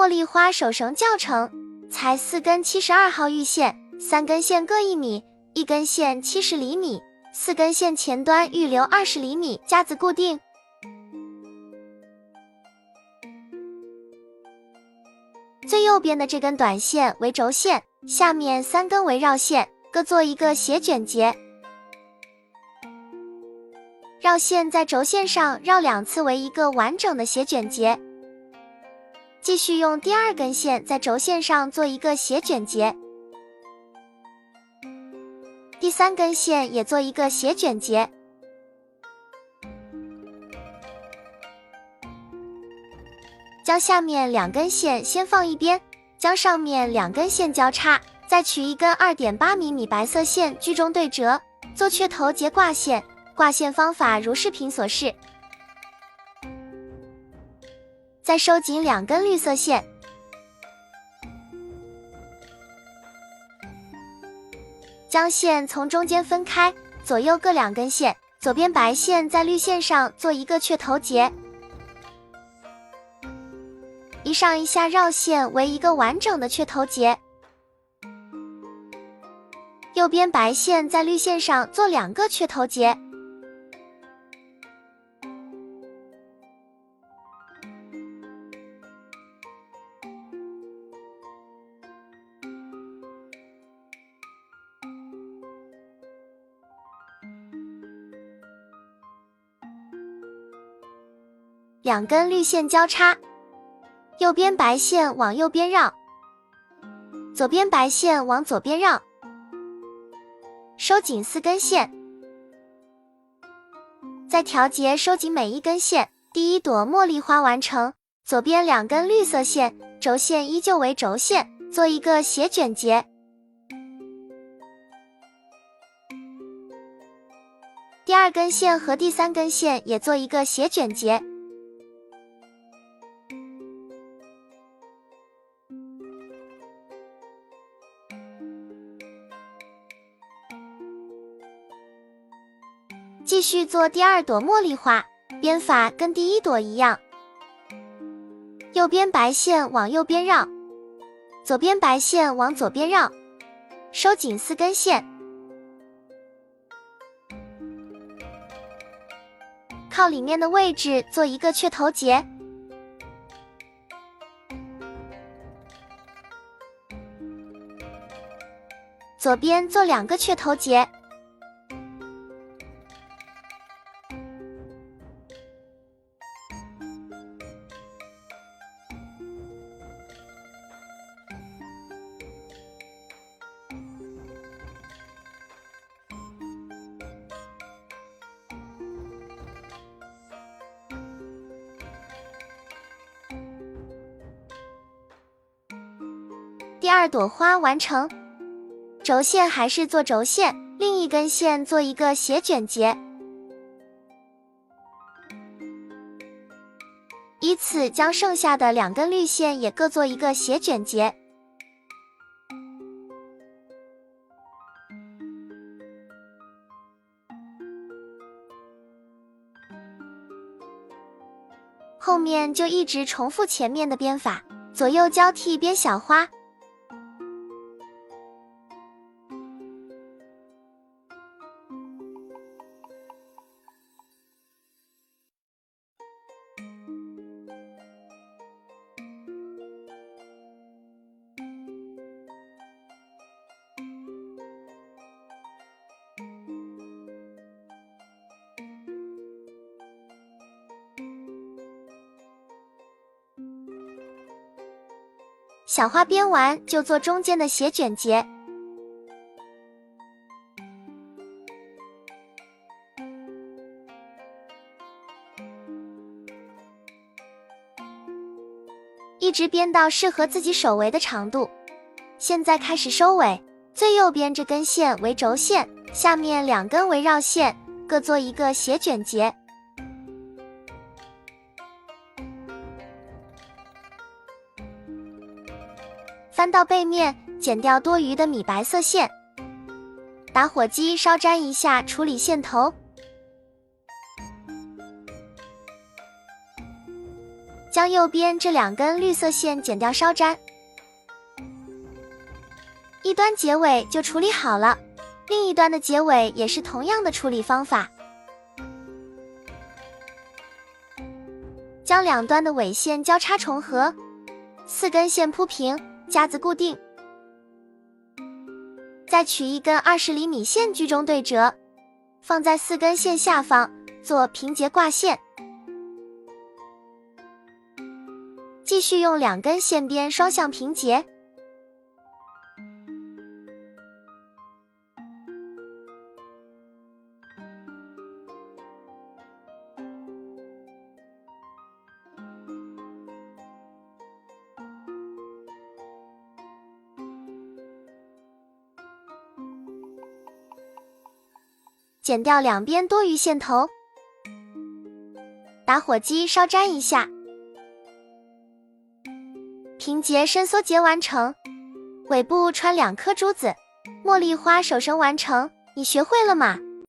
茉莉花手繩教程，裁4根72號玉線，3根線各1米，1根線70厘米，4根線前端預留20厘米，夾子固定。最右邊的這根短線為軸線，下面3根為繞線，各做一個斜捲結。繞線在軸線上繞2次為一個完整的斜捲結。繼續用第2根線在軸線上做一個斜捲結，第3根線也做一個斜捲結。將下面2根線先放一邊，將上面2根線交叉，再取一根2.8厘米白色線居中對折，做雀頭結掛線。掛線方法如視頻所示。再收緊2根綠色線，將線從中間分開，左右各2根線，左邊白線在綠線上做一個雀頭結，一上一下繞線為一個完整的雀頭結，右邊白線在綠線上做2個雀頭結。2根綠線交叉，右邊白線往右邊繞，左邊白線往左邊繞，收緊4根線，再調節收緊每一根線。第1朵茉莉花完成，左邊2根綠色線，軸線依舊為軸線，做一個斜捲結。第2根線和第3根線也做一個斜捲結。繼續做第2朵茉莉花，編法跟第1朵一樣，右邊白線往右邊繞，左邊白線往左邊繞，收緊4根線，靠裡面的位置做一個雀頭結，左邊做2個雀頭結。第2朵花完成，軸線還是做軸線，另一根線做一個斜捲結，依次將剩下的2根綠線也各做一個斜捲結。後面就一直重複前面的編法，左右交替編小花。小花編完就做中間的斜捲結，一直編到適合自己手圍的長度。現在開始收尾，最右邊這根線為軸線，下面2根為繞線，各做一個斜捲結。翻到背面，剪掉多餘的米白色線，打火機燒沾一下處理線頭，將將右邊這2根綠色線剪掉稍粘，一端結尾就處理好了，另一端的結尾也是同樣的處理方法。將兩端的尾線交叉重合，4根線鋪平，夾子固定。再取一根20厘米線居中對折，放在4根線下方做平結掛線。繼續用2根線邊雙向平結。剪掉2邊多餘線頭，打火機燒粘一下，平結伸縮結完成，尾部穿2顆珠子，茉莉花手繩完成。你學會了嗎？